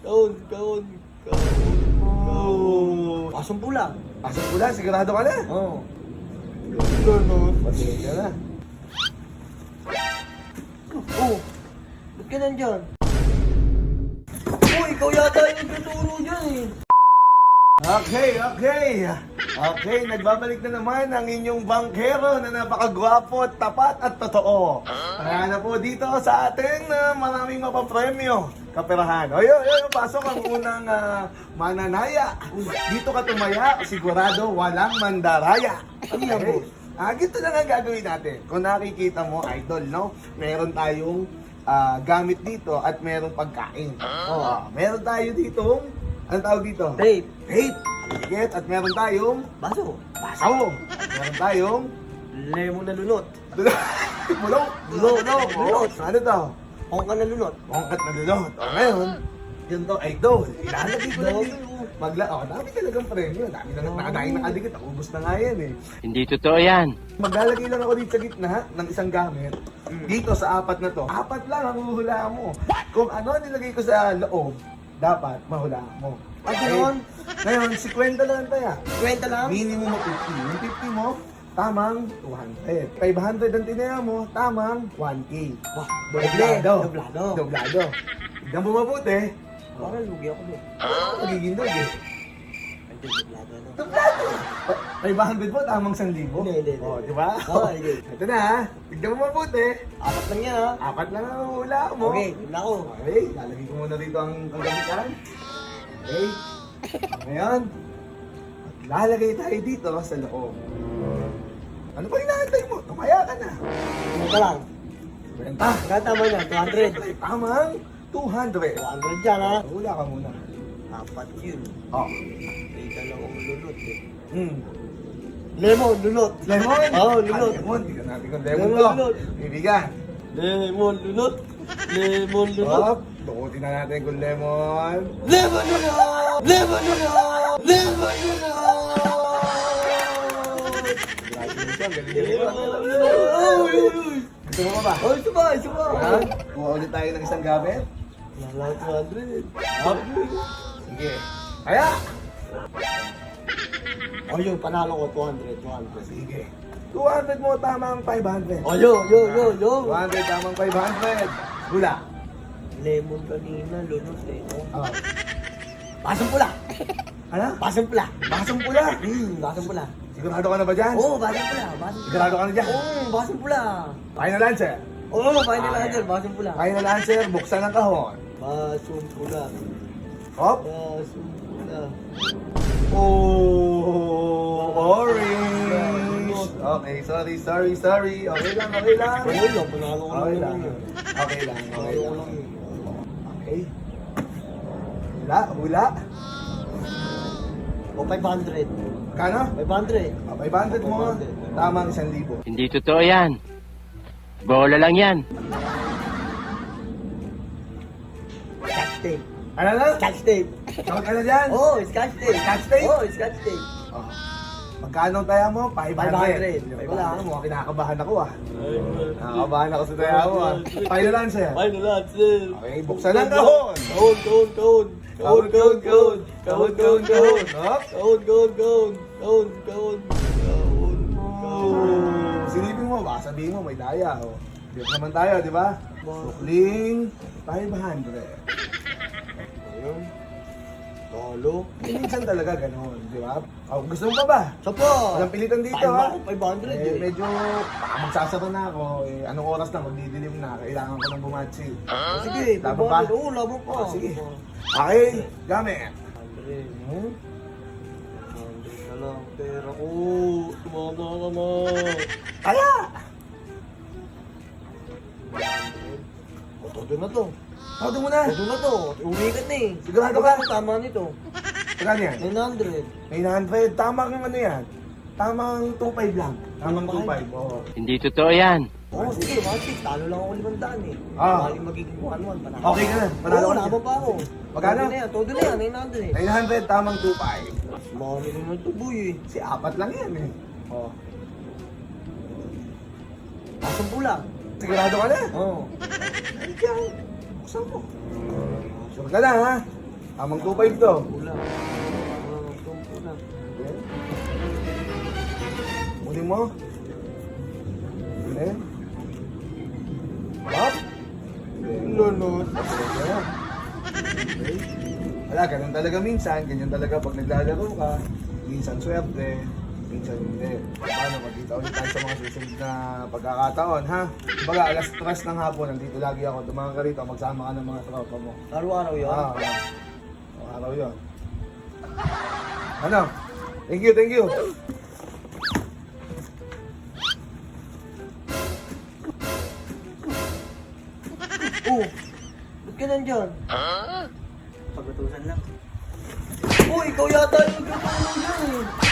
Kahon. Oh. Pasong pula. Pasok pula, sigurado ka na? Oo. Pati ka na. Oh. Ba't ka nandyan? Oh, ikaw yata yung tuturo dyan eh. Okay, nagbabalik na naman ang inyong bangkero na napakagwapo, tapat at totoo. Kaya na po dito sa ating maraming mapapremyo. Kaperahan. O yun, pasok ang unang mananaya. Dito ka tumaya, sigurado walang mandaraya. Ano yan, boss? Ganito lang ang gagawin natin. Kung nakikita mo, idol, no? Meron tayong gamit dito at merong pagkain. Meron tayo ditong, ano tawag dito? Tape. Tape. Aligit. At meron tayong Baso. baso. Meron tayong Lemon na lunot. bulok. Bulok. Ano to? Hong ka na lunot. Bongkat na dulot. O ngayon, yun to, idol. Ilalagay ko lang dito. Dami talagang premyo. Dami na nakadaing nakadikit. Ubus na nga yan eh. Hindi totoo yan. Maglalagay lang ako dito sa gitna ng isang gamit. Dito sa apat na to. Apat lang ang huhulaan mo. Kung ano nilagay ko sa loob, dapat mahulaan mo. Ganoon? Ngayon, 50 lang tayo. Kwenta lang? Minimum mo 50. Yung 50 mo, tamang 200. 500 ang tinaya mo, tamang 1K. Wah, Doblado. Tignan mo mabuti. Parang lugi ako doon. Magiging dog eh. Hindi, doblado ano. Doblado! 500 mo, tamang 1,000. Hindi. Oh, di ba? Oo, hindi. Ito na ha. Tignan mo mabuti. Apat lang yan ha. Apat lang ang hula mo. Okay, tignan ko. Okay, lalagay ko muna dito ang gamitan. Okay. Ngayon, lalagay tayo dito sa loob. Ano pa inaantay mo? Tumaya ka na. Kwenta lang. Benta. Tama na, 200. Tamang 200. 200 dyan ha. Hula ka muna. Apat yun. Oh. May dalawang lunot eh. Mm. Lemon, lunot. Lemon? Oo, lunot. Lemon. Tignan natin kung lemon Lemon, to. lunot. Bibigan. Lemon, lunot. Lemon, lunot. Hop. Dukutin na natin kung lemon. Lemon, lunot. Lemon, lunot. Lemon, lunot. Gusto mo ba? Oh, isa pa. Ha? Kuha ulit tayo ng isang gamit. Wala, 200. Hop. Sige. Kaya! Oh, yun, panalo ko, 200. Sige. 200 mo, tamang 500. Oh, yo. 200, tamang 500. Hula. Lemon kanina, lunot eh. Oh. Basong pula. Ano? Basong pula. Basong pula. Basong pula. Sigurado ka na ba dyan? Oo, basong pula. Sigurado ka na dyan? Oo, basong pula. Final answer. Oo, final answer, basong pula. Final answer, buksan ang kahon. Basong pula. Hop. Basong pula. Oh, orange. Okay, sorry. Okay lang. Oo lang, panalo ko Okay lang. yun. Okay lang. Panalo ko lang yun. Okay. Hula. O, 500. Kano? 500. 500 mo, tamang 1,000. Hindi totoo yan. Bola lang yan. Scotch tape. Ano na? Scotch tape. Tawag ka na dyan? Oo, scotch tape. Scotch tape? Oo, scotch tape. Oh. Magkano ang taya mo? 500. 500. Wala ka, mukhang kinakabahan ako ah. Nakakabahan ako sa taya mo ah. Final answer. Final answer. Okay, buksan ang kahon. Kahon. Hop. Silipin mo, baka sabihin mo may daya. Oh. Dito naman tayo, di ba? Sukling 500. Ayun. Talo. Minsan talaga ganun, di ba? Oh, gusto mo pa ba? Sapa. Walang pilitan dito ha. 500 eh. Medyo baka magsasara na ako. Anong oras na? Magdidilim na. Kailangan ko ng bumatsi. Sige, Laban pa? 500. Oo, laban pa. Sige. Okay, gamit. 100. Hmm? 100 na lang. Pera ko. Tumama ka na. Kaya! O, todo na to. Todo mo na. Todo na to. Uwi ka na eh. Sigurado ka? Tama nito. Saan yan? 900. 900. Tamang ano yan? Tamang 2.5 lang. Tamang 2.5. Oo. Hindi totoo yan. Oo, sige, 1.6. Talo lang ako 500 eh. Ah. Bali magiging 1.1. Panalo. Okay ka na. Panalo Oo, ka na. laban pa ako. Magkano? Todo na yan. Todo na yan. 900 eh. 900, tamang 2.5. Mami naman ito, boy eh. Si apat lang yan eh. Oh. Pasang pula. Sigurado ka na? Oo. Diyan. Buksan mo. Sure ka na ha? Amang 2.5 to. Kulang. Kulang. Okay. Muli mo. Muli. Up. Lunod. Okay. Wala, ganun talaga minsan. Ganyan talaga pag naglalaro ka. Minsan swerte. Minsan hindi. Paano, magkita ulit tayo sa mga susunod na pagkakataon, ha? Baga, alas 3 ng hapon, nandito lagi ako. Dumaan ka rito, magsama ka ng mga tropa mo. Araw-araw yun. Araw yun. Ano? Thank you, thank you. Oh! Ba't ka nandyan? Paglutusan lang. Oh, ikaw yata yung tutulong dyan eh.